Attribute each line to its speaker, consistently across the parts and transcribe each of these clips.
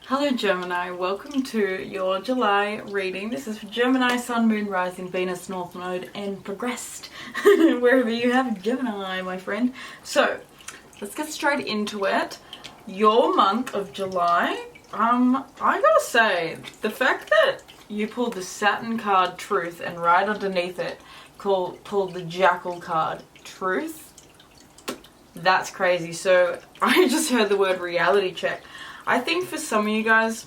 Speaker 1: Hello Gemini, welcome to your July reading. This is for Gemini, Sun, Moon, Rising, Venus, North Node, and progressed. Wherever you have Gemini, my friend. So, let's get straight into it. Your month of July, I gotta say, the fact that you pulled the Saturn card, Truth, and right underneath it pulled the Jackal card, Truth, that's crazy. So, I just heard the word reality check. I think for some of you guys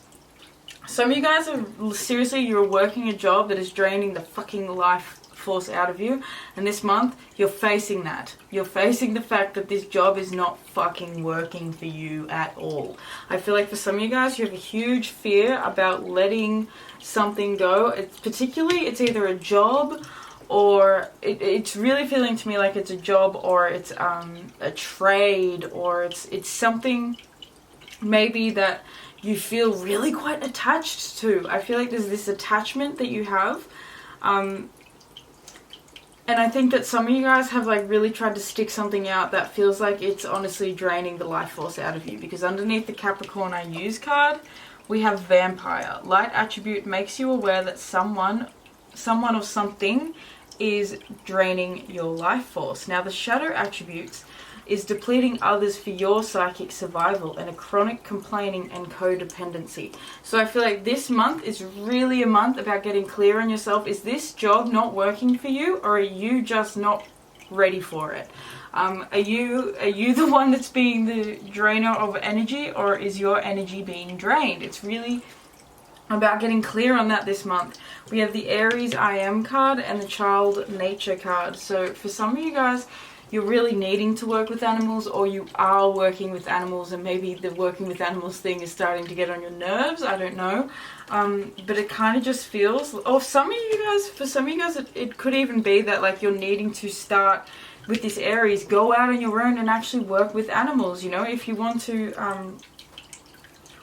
Speaker 1: are seriously, you're working a job that is draining the fucking life force out of you, and this month you're facing that. You're facing the fact that this job is not fucking working for you at all. I feel like for some of you guys, you have a huge fear about letting something go. It's either a job or it's really feeling to me like it's a job, or it's a trade, or it's something maybe that you feel really quite attached to. I feel like there's this attachment that you have, and I think that some of you guys have like really tried to stick something out that feels like it's honestly draining the life force out of you, because underneath the Capricorn I use card we have Vampire. Light attribute makes you aware that someone or something is draining your life force. Now the Shadow attributes is depleting others for your psychic survival and a chronic complaining and codependency. So I feel like this month is really a month about getting clear on yourself. Is this job not working for you, or are you just not ready for it? Are you the one that's being the drainer of energy, or is your energy being drained? It's really about getting clear on that this month. We have the Aries I Am card and the Child Nature card. So for some of you guys, you're really needing to work with animals, or you are working with animals, and maybe the working with animals thing is starting to get on your nerves. I don't know. But it kind of just feels, or for some of you guys, it could even be that like you're needing to start with this Aries, go out on your own and actually work with animals, you know, if you want to,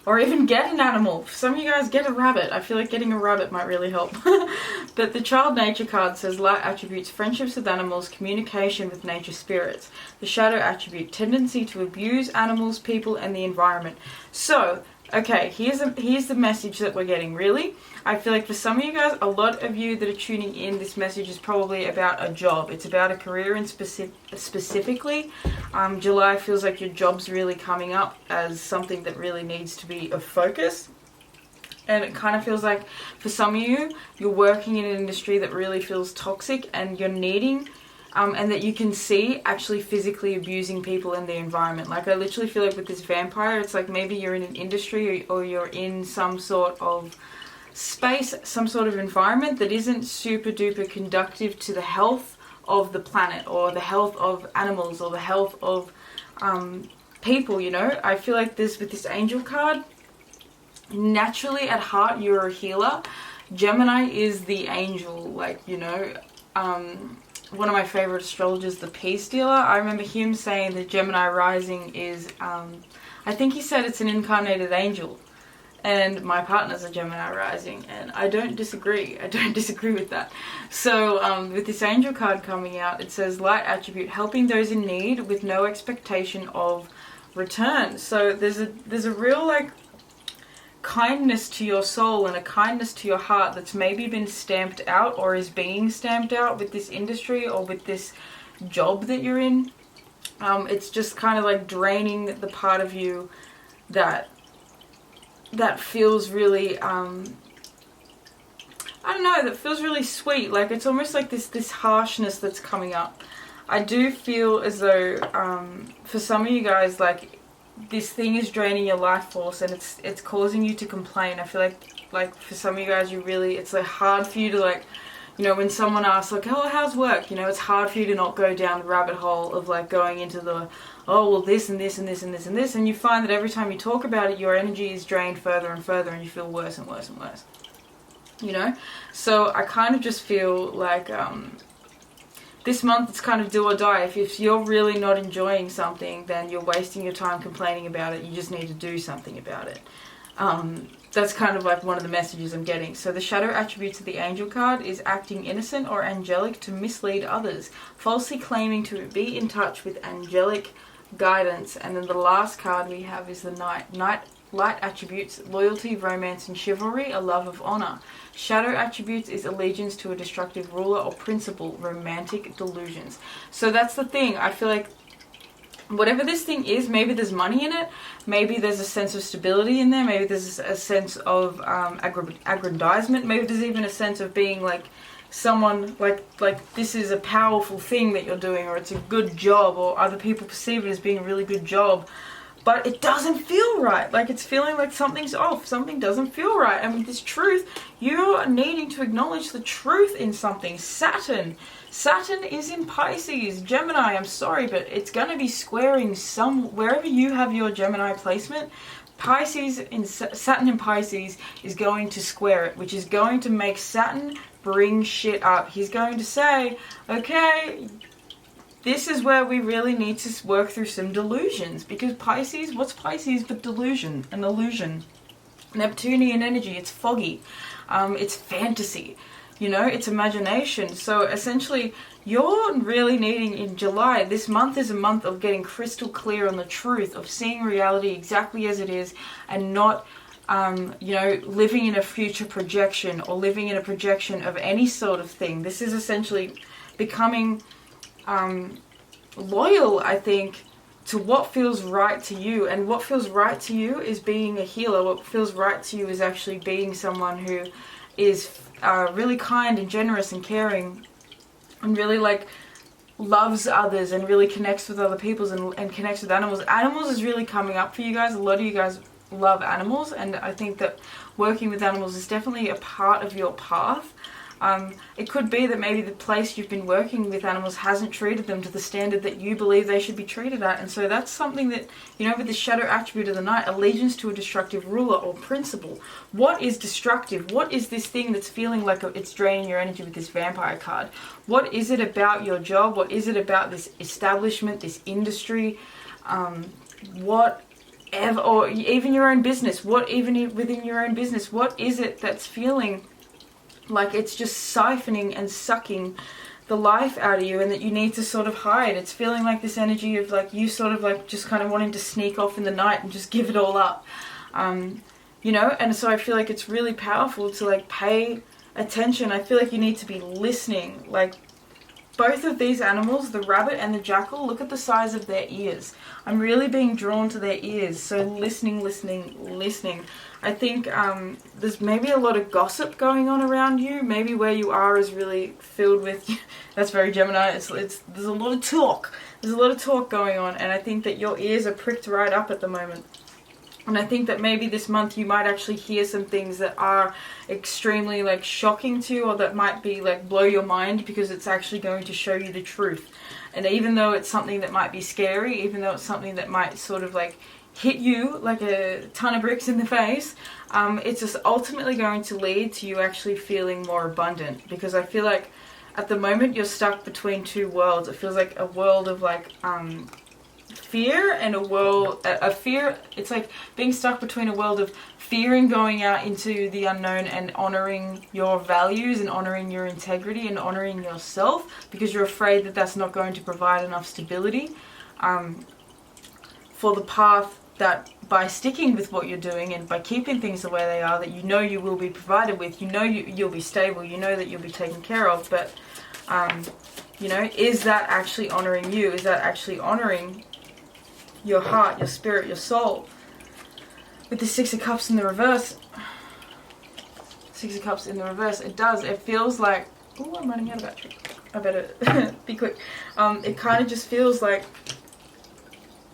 Speaker 1: or even get an animal. For some of you guys, get a rabbit. I feel like getting a rabbit might really help. But the Child Nature card says light attributes, friendships with animals, communication with nature spirits. The Shadow attribute, tendency to abuse animals, people, and the environment. So, okay, here's the message that we're getting, really. I feel like for some of you guys, a lot of you that are tuning in, this message is probably about a job. It's about a career, and specifically, July feels like your job's really coming up as something that really needs to be of focus. And it kind of feels like for some of you, you're working in an industry that really feels toxic, and you're needing and that you can see actually physically abusing people in the environment. Like I literally feel like with this Vampire, it's like maybe you're in an industry, or you're in some sort of space, some sort of environment that isn't super duper conducive to the health of the planet, or the health of animals, or the health of people, you know. I feel like this, with this Angel card, naturally at heart you're a healer. Gemini is the angel, like, you know, one of my favorite astrologers, the Peace Dealer, I remember him saying that Gemini rising is, I think he said it's an incarnated angel. And my partner's a Gemini rising, and I don't disagree. I don't disagree with that. So with this Angel card coming out, it says light attribute, helping those in need with no expectation of return. So there's a real like kindness to your soul and a kindness to your heart that's maybe been stamped out, or is being stamped out with this industry, or with this job that you're in. It's just kind of like draining the part of you that feels really, I don't know, that feels really sweet. Like it's almost like this harshness that's coming up. I do feel as though, for some of you guys, like this thing is draining your life force, and it's causing you to complain. I feel like for some of you guys, it's like hard for you to, like, you know, when someone asks like, oh, how's work? You know, it's hard for you to not go down the rabbit hole of like going into the, oh, well, this and this and this and this and this. And you find that every time you talk about it, your energy is drained further and further, and you feel worse and worse and worse. You know? So I kind of just feel like this month it's kind of do or die. If you're really not enjoying something, then you're wasting your time complaining about it. You just need to do something about it. That's kind of like one of the messages I'm getting. So the Shadow attributes of the Angel card is acting innocent or angelic to mislead others, falsely claiming to be in touch with angelic guidance. And then the last card we have is the Knight. Knight Light attributes, loyalty, romance, and chivalry, a love of honor. Shadow attributes is allegiance to a destructive ruler or principle, romantic delusions. So that's the thing. I feel like whatever this thing is, maybe there's money in it, maybe there's a sense of stability in there, maybe there's a sense of aggrandizement, maybe there's even a sense of being like someone, like this is a powerful thing that you're doing, or it's a good job, or other people perceive it as being a really good job. But it doesn't feel right. Like, it's feeling like something's off. Something doesn't feel right. And with this truth, you're needing to acknowledge the truth in something. Saturn is in Pisces. Gemini, I'm sorry, but it's going to be squaring wherever you have your Gemini placement. Saturn in Pisces is going to square it, which is going to make Saturn bring shit up. He's going to say, okay, this is where we really need to work through some delusions, because Pisces, what's Pisces but delusion, an illusion? Neptunian energy, it's foggy, it's fantasy, you know, it's imagination. So essentially, you're really needing in July, this month is a month of getting crystal clear on the truth, of seeing reality exactly as it is, and not you know, living in a future projection or living in a projection of any sort of thing. This is essentially becoming loyal, I think, to what feels right to you. And what feels right to you is being a healer. What feels right to you is actually being someone who is really kind and generous and caring, and really like loves others and really connects with other people and connects with animals. Animals is really coming up for you guys. A lot of you guys love animals, and I think that working with animals is definitely a part of your path. It could be that maybe the place you've been working with animals hasn't treated them to the standard that you believe they should be treated at. And so that's something that, you know, with the shadow attribute of the night, allegiance to a destructive ruler or principle. What is destructive? What is this thing that's feeling like it's draining your energy with this vampire card? What is it about your job? What is it about this establishment, this industry? Whatever, or even your own business. Even within your own business, what is it that's feeling like it's just siphoning and sucking the life out of you, and that you need to sort of hide? It's feeling like this energy of like you sort of like just kind of wanting to sneak off in the night and just give it all up, you know. And so I feel like it's really powerful to like pay attention. I feel like you need to be listening. Like, both of these animals, the rabbit and the jackal, look at the size of their ears. I'm really being drawn to their ears. So listening. I think there's maybe a lot of gossip going on around you. Maybe where you are is really filled with, that's very Gemini, there's a lot of talk. There's a lot of talk going on, and I think that your ears are pricked right up at the moment. And I think that maybe this month you might actually hear some things that are extremely like shocking to you, or that might be like blow your mind, because it's actually going to show you the truth. And even though it's something that might be scary, even though it's something that might sort of like hit you like a ton of bricks in the face, it's just ultimately going to lead to you actually feeling more abundant. Because I feel like at the moment you're stuck between two worlds. It feels like a world of like fear and a fear. It's like being stuck between a world of fear and going out into the unknown and honoring your values and honoring your integrity and honoring yourself, because you're afraid that that's not going to provide enough stability for the path that by sticking with what you're doing and by keeping things the way they are, that you know you will be provided with, you know you'll be stable, you know that you'll be taken care of. But you know, is that actually honoring you? Is that actually honoring your heart, your spirit, your soul? With the Six of Cups in the reverse, it feels like, oh, I'm running out of battery, I better be quick. It kind of just feels like,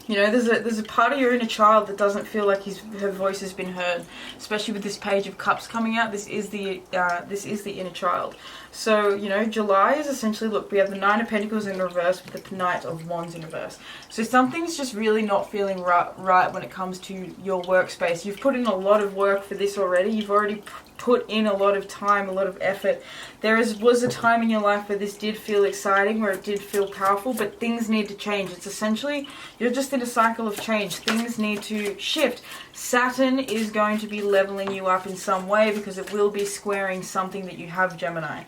Speaker 1: you know, there's a part of your inner child that doesn't feel like her voice has been heard, especially with this Page of Cups coming out. This is the inner child. So, you know, July is essentially, look, we have the Nine of Pentacles in reverse with the Knight of Wands in reverse. So something's just really not feeling right when it comes to your workspace. You've put in a lot of work for this already. You've already put in a lot of time, a lot of effort. Was a time in your life where this did feel exciting, where it did feel powerful, but things need to change. It's essentially, you're just in a cycle of change. Things need to shift. Saturn is going to be leveling you up in some way, because it will be squaring something that you have, Gemini.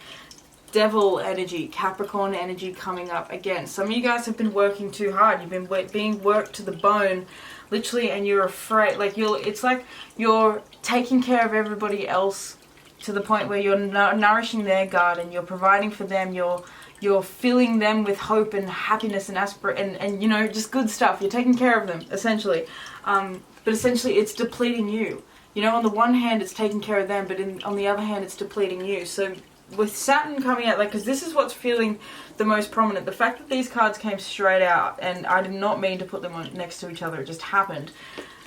Speaker 1: Devil energy, Capricorn energy coming up again. Some of you guys have been working too hard. You've been being worked to the bone, literally, and you're afraid. Like it's like you're taking care of everybody else to the point where you're nourishing their garden. You're providing for them. You're filling them with hope and happiness and and you know, just good stuff. You're taking care of them, essentially. But essentially, it's depleting you. You know, on the one hand, it's taking care of them, but on the other hand, it's depleting you. So with Saturn coming out, like, because this is what's feeling the most prominent. The fact that these cards came straight out, and I did not mean to put them next to each other, it just happened.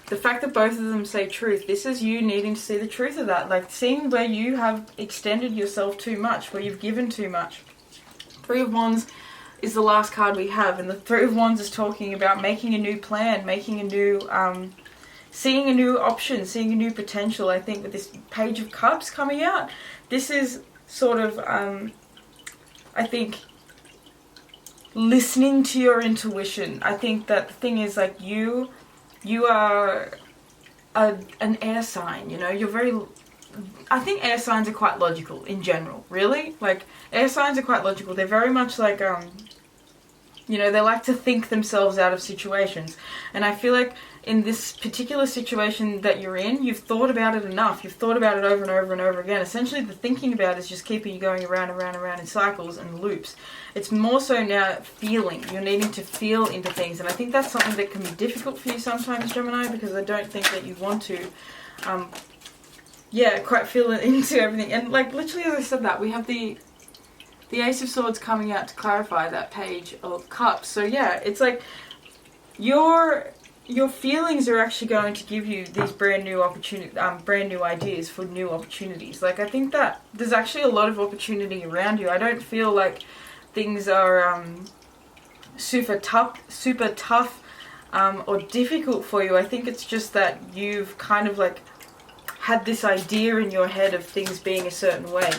Speaker 1: The fact that both of them say truth, this is you needing to see the truth of that. Like, seeing where you have extended yourself too much, where you've given too much. Three of Wands is the last card we have, and the Three of Wands is talking about making a new plan, making a new, seeing a new option, seeing a new potential. I think with this Page of Cups coming out, this is sort of, I think, listening to your intuition. I think that the thing is, like, you are an air sign, you know, you're very, I think air signs are quite logical in general, really. Like, air signs are quite logical. They're very much like, you know, they like to think themselves out of situations. And I feel like in this particular situation that you're in, you've thought about it enough. You've thought about it over and over and over again. Essentially, the thinking about it is just keeping you going around and round and round in cycles and loops. It's more so now feeling. You're needing to feel into things. And I think that's something that can be difficult for you sometimes, Gemini, because I don't think that you want to, yeah, quite feel into everything. And, like, literally as I said that, we have the Ace of Swords coming out to clarify that Page of Cups. So yeah, it's like your feelings are actually going to give you these brand new ideas for new opportunities. Like, I think that there's actually a lot of opportunity around you. I don't feel like things are super tough or difficult for you. I think it's just that you've kind of like had this idea in your head of things being a certain way.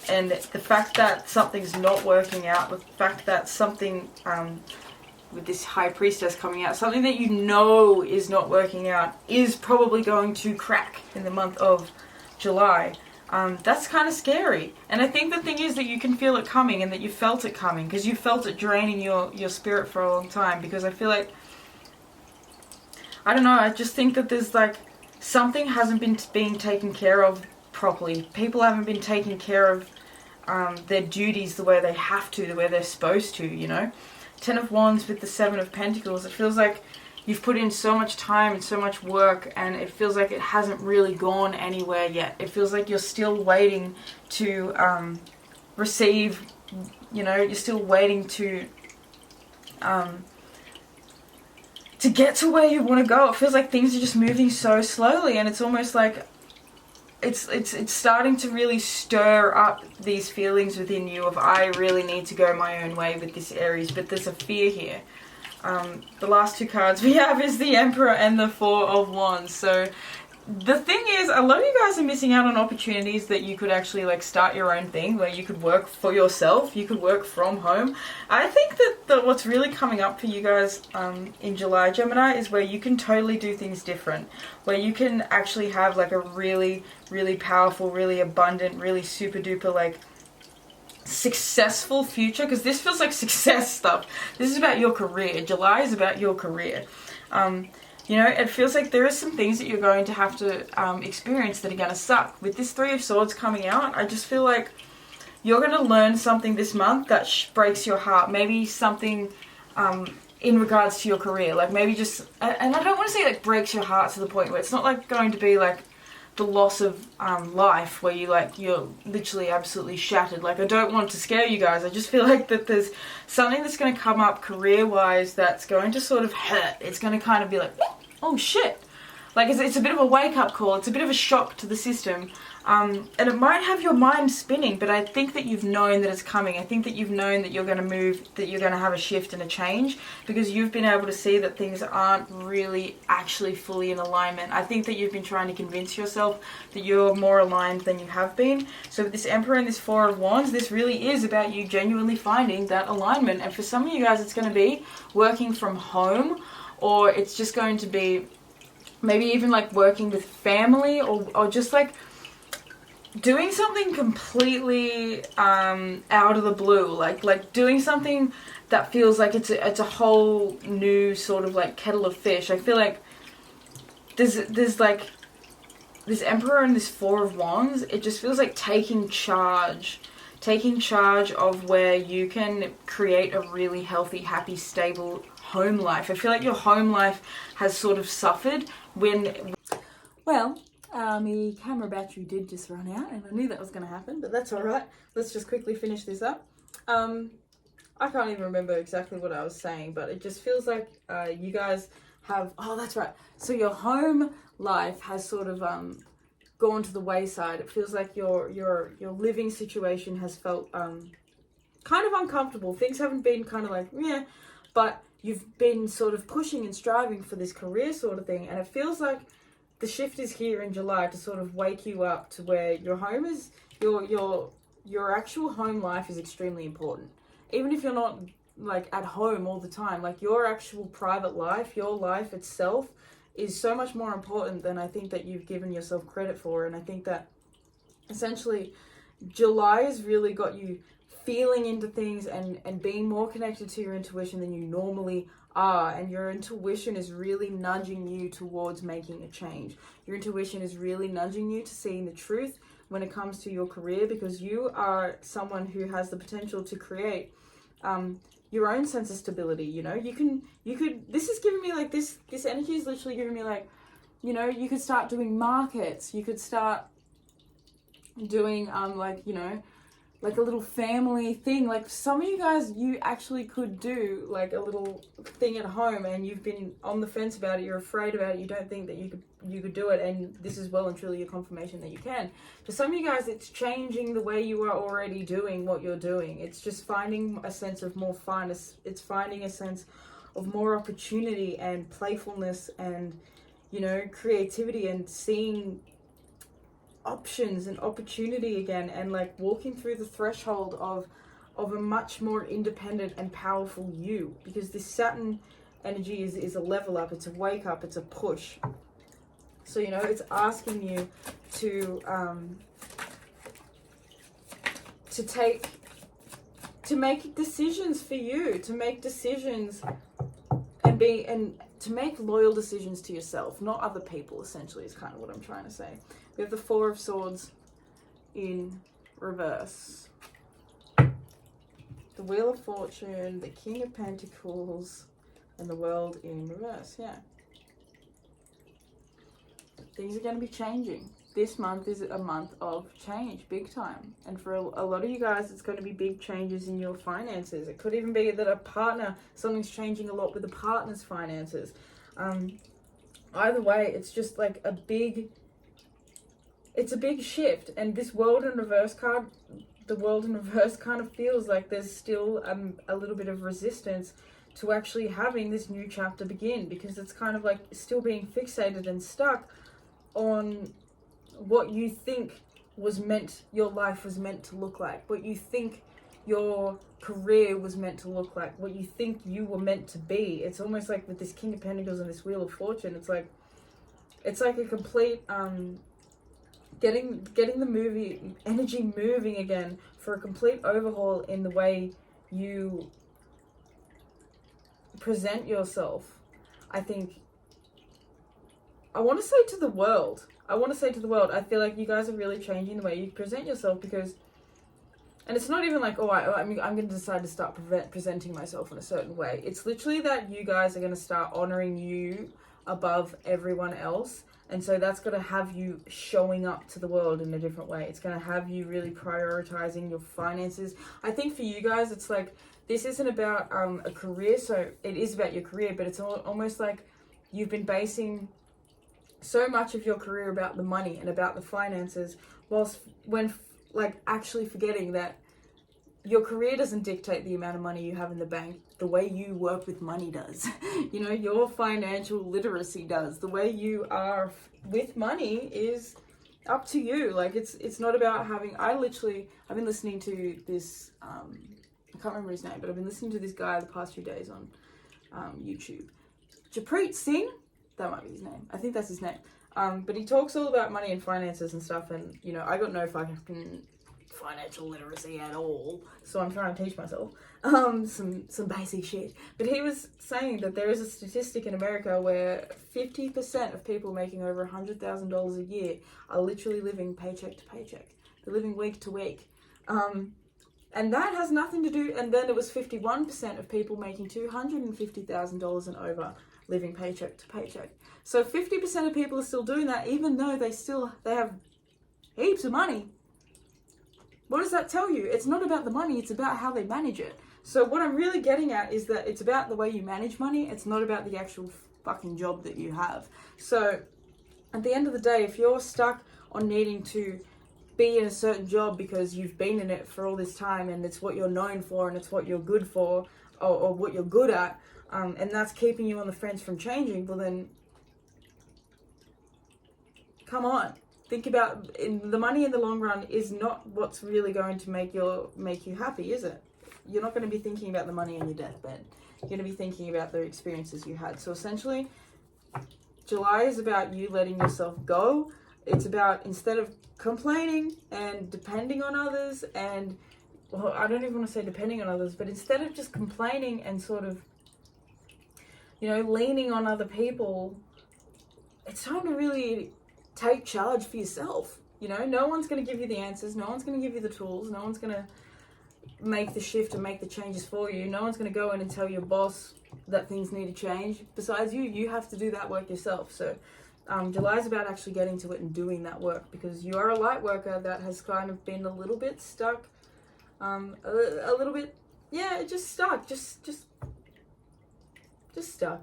Speaker 1: And the fact that something's not working out, the fact that something, with this High Priestess coming out, something that you know is not working out is probably going to crack in the month of July. That's kind of scary. And I think the thing is that you can feel it coming, and that you felt it coming, because you felt it draining your spirit for a long time. Because I feel like, I don't know, I just think that there's like, something hasn't been being taken care of properly. People haven't been taking care of their duties the way they have to, the way they're supposed to, you know. Ten of Wands with the Seven of Pentacles. It feels like you've put in so much time and so much work, and it feels like it hasn't really gone anywhere yet. It feels like you're still waiting to receive, you know, you're still waiting to get to where you want to go. It feels like things are just moving so slowly, and it's almost like it's starting to really stir up these feelings within you of, I really need to go my own way with this Aries. But there's a fear here. The last two cards we have is the Emperor and the Four of Wands. So the thing is, a lot of you guys are missing out on opportunities that you could actually like start your own thing, where you could work for yourself, you could work from home. I think that what's really coming up for you guys in July, Gemini, is where you can totally do things different, where you can actually have like a really, really powerful, really abundant, really super duper like successful future. Because this feels like success stuff. This is about your career. July is about your career. You know, it feels like there are some things that you're going to have to experience that are going to suck. With this Three of Swords coming out, I just feel like you're going to learn something this month that breaks your heart. Maybe something in regards to your career. Like maybe just, and I don't want to say like breaks your heart to the point where it's not like going to be like the loss of life where you're literally absolutely shattered. Like, I don't want to scare you guys. I just feel like that there's something that's going to come up career-wise that's going to sort of hurt. It's going to kind of be like, oh shit. Like, it's a bit of a wake-up call. It's a bit of a shock to the system. And it might have your mind spinning, but I think that you've known that it's coming. I think that you've known that you're going to move, that you're going to have a shift and a change, because you've been able to see that things aren't really actually fully in alignment. I think that you've been trying to convince yourself that you're more aligned than you have been. So with this Emperor and this Four of Wands, this really is about you genuinely finding that alignment. And for some of you guys, it's going to be working from home, or it's just going to be maybe even like working with family, or just like doing something completely out of the blue, like doing something that feels like it's a whole new sort of like kettle of fish. I feel like there's like this Emperor and this Four of Wands. It just feels like taking charge of where you can create a really healthy, happy, stable home life. I feel like your home life has sort of suffered when, well, my camera battery did just run out, and I knew that was going to happen, but that's all right. Let's just quickly finish this up. I can't even remember exactly what I was saying, but it just feels like you guys have, oh, that's right. So your home life has sort of gone to the wayside. It feels like your living situation has felt kind of uncomfortable. Things haven't been kind of like, yeah, but you've been sort of pushing and striving for this career sort of thing, and it feels like the shift is here in July to sort of wake you up to where your home is, your actual home life is extremely important. Even if you're not like at home all the time, like your actual private life, your life itself is so much more important than I think that you've given yourself credit for. And I think that essentially July has really got you feeling into things and being more connected to your intuition than you normally are, and your intuition is really nudging you towards making a change. Your intuition is really nudging you to seeing the truth when it comes to your career, because you are someone who has the potential to create your own sense of stability. You know, you could, this is giving me like this energy is literally giving me like, you know, you could start doing markets, you could start doing like, you know, like a little family thing. Like some of you guys, you actually could do like a little thing at home, and you've been on the fence about it, you're afraid about it, you don't think that you could do it, and this is well and truly a confirmation that you can. For some of you guys, it's changing the way you are already doing what you're doing. It's just finding a sense of more fun. It's finding a sense of more opportunity and playfulness and, you know, creativity, and seeing options and opportunity again, and like walking through the threshold of a much more independent and powerful you, because this Saturn energy is a level up, it's a wake up, it's a push. So, you know, it's asking you to make decisions for you, to make decisions and to make loyal decisions to yourself, not other people, essentially, is kind of what I'm trying to say. We have the Four of Swords in reverse, the Wheel of Fortune, the King of Pentacles, and the World in reverse. Yeah. Things are going to be changing. This month is a month of change, big time. And for a lot of you guys, it's going to be big changes in your finances. It could even be that something's changing a lot with a partner's finances. Either way, it's just like it's a big shift. And this World in Reverse card, the World in Reverse kind of feels like there's still a little bit of resistance to actually having this new chapter begin, because it's kind of like still being fixated and stuck on what you think your life was meant to look like, what you think your career was meant to look like, what you think you were meant to be. It's almost like with this King of Pentacles and this Wheel of Fortune, it's like a complete getting the movie energy moving again for a complete overhaul in the way you present yourself. I want to say to the world, I feel like you guys are really changing the way you present yourself, because, and it's not even like, I'm going to decide to start presenting myself in a certain way. It's literally that you guys are going to start honoring you above everyone else. And so that's going to have you showing up to the world in a different way. It's going to have you really prioritizing your finances. I think for you guys, it's like, this isn't about a career. So it is about your career, but it's almost like you've been basing so much of your career about the money and about the finances, when actually forgetting that your career doesn't dictate the amount of money you have in the bank. The way you work with money does. You know, your financial literacy does. The way you are with money is up to you. Like it's not about having. I've been listening to this. I can't remember his name, but I've been listening to this guy the past few days on YouTube. Japreet Singh. That might be his name. I think that's his name. But he talks all about money and finances and stuff, and, you know, I got no fucking financial literacy at all, so I'm trying to teach myself some basic shit. But he was saying that there is a statistic in America where 50% of people making over $100,000 a year are literally living paycheck to paycheck. They're living week to week. And that has nothing to do, and then it was 51% of people making $250,000 and over living paycheck to paycheck. So 50% of people are still doing that, even though they have heaps of money. What does that tell you? It's not about the money, it's about how they manage it. So what I'm really getting at is that it's about the way you manage money, it's not about the actual fucking job that you have. So at the end of the day, if you're stuck on needing to be in a certain job because you've been in it for all this time and it's what you're known for and it's what you're good for, or what you're good at, and that's keeping you on the fence from changing, well then, come on. Think about the money in the long run is not what's really going to make you happy, is it? You're not going to be thinking about the money on your deathbed. You're going to be thinking about the experiences you had. So essentially, July is about you letting yourself go. It's about, instead of complaining and depending on others and, well, I don't even want to say depending on others, but instead of just complaining and sort of, you know, leaning on other people, it's time to really take charge for yourself. You know, no one's going to give you the answers, no one's going to give you the tools, no one's going to make the shift and make the changes for you, no one's going to go in and tell your boss that things need to change. Besides you have to do that work yourself. So July is about actually getting to it and doing that work, because you are a light worker that has kind of been a little bit stuck, a little bit, yeah, just stuck, just stuck.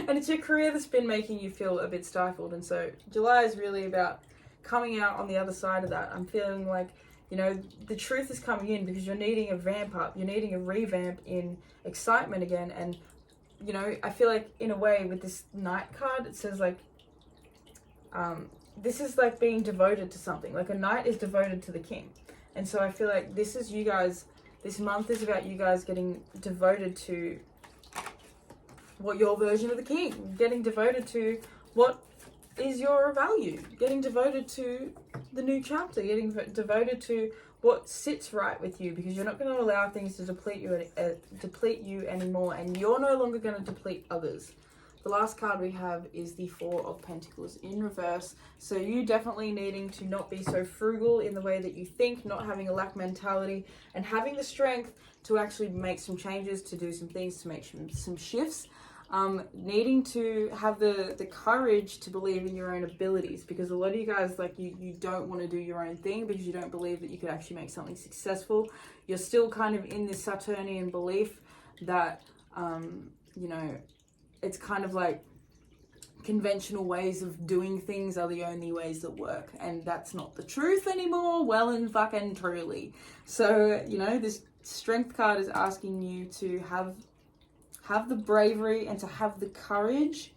Speaker 1: And it's your career that's been making you feel a bit stifled. And so July is really about coming out on the other side of that. I'm feeling like, you know, the truth is coming in, because you're needing a vamp up. You're needing a revamp in excitement again. And, you know, I feel like in a way with this Knight card, it says like, this is like being devoted to something. Like a knight is devoted to the king. And so I feel like this is you guys, this month is about you guys getting devoted to what your version of the king, getting devoted to what is your value, getting devoted to the new chapter, getting devoted to what sits right with you, because you're not going to allow things to deplete you anymore, and you're no longer going to deplete others. The last card we have is the Four of Pentacles in reverse. So you definitely needing to not be so frugal in the way that you think, not having a lack mentality, and having the strength to actually make some changes, to do some things, to make some shifts. Needing to have the courage to believe in your own abilities, because a lot of you guys, like, you don't want to do your own thing because you don't believe that you could actually make something successful. You're still kind of in this Saturnian belief that, you know, it's kind of like conventional ways of doing things are the only ways that work, and that's not the truth anymore, well and fucking truly. So, you know, this Strength card is asking you to have the bravery and to have the courage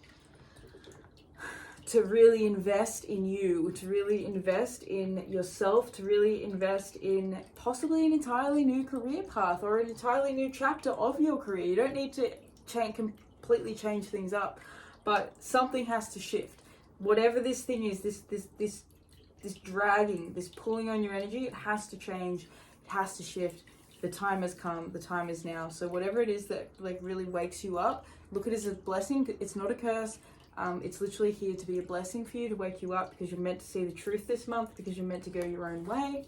Speaker 1: to really invest in you, to really invest in yourself, to really invest in possibly an entirely new career path or an entirely new chapter of your career. You don't need to completely change things up, but something has to shift. Whatever this thing is, this dragging, this pulling on your energy, it has to change, it has to shift. The time has come, the time is now. So whatever it is that like really wakes you up, look at it as a blessing. It's not a curse. It's literally here to be a blessing for you, to wake you up, because you're meant to see the truth this month, because you're meant to go your own way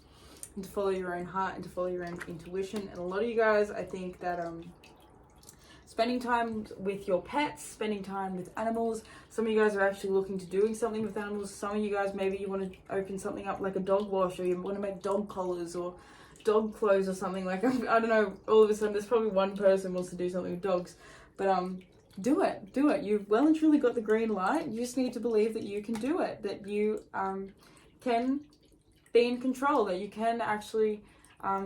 Speaker 1: and to follow your own heart and to follow your own intuition. And a lot of you guys, I think that spending time with your pets, spending time with animals. Some of you guys are actually looking to doing something with animals. Some of you guys, maybe you want to open something up like a dog wash, or you want to make dog collars or dog clothes or something. Like, I don't know, all of a sudden there's probably one person wants to do something with dogs, but do it. You've well and truly got the green light. You just need to believe that you can do it, that you can be in control, that you can actually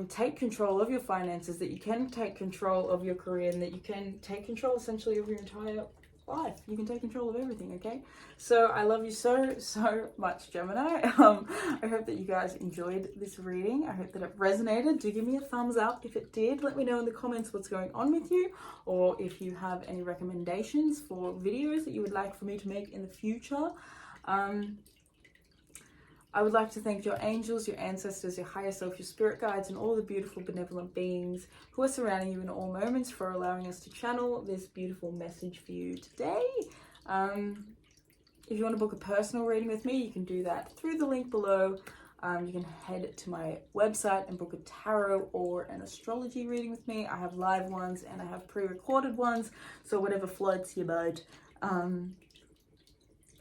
Speaker 1: take control of your finances, that you can take control of your career, and that you can take control essentially of your entire life. You can take control of everything, okay? So I love you so, so much, Gemini. I hope that you guys enjoyed this reading. I hope that it resonated. Do give me a thumbs up if it did. Let me know in the comments what's going on with you, or if you have any recommendations for videos that you would like for me to make in the future. I would like to thank your angels, your ancestors, your higher self, your spirit guides, and all the beautiful benevolent beings who are surrounding you in all moments for allowing us to channel this beautiful message for you today. If you want to book a personal reading with me, you can do that through the link below. You can head to my website and book a tarot or an astrology reading with me. I have live ones and I have pre-recorded ones, so whatever floats your boat.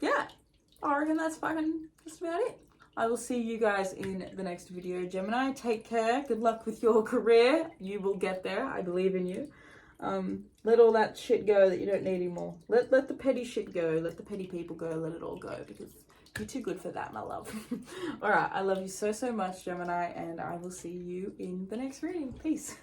Speaker 1: Yeah, I reckon that's fucking just about it. I will see you guys in the next video, Gemini. Take care. Good luck with your career. You will get there. I believe in you. Let all that shit go that you don't need anymore. Let the petty shit go. Let the petty people go. Let it all go, because you're too good for that, my love. Alright, I love you so, so much, Gemini, and I will see you in the next reading. Peace.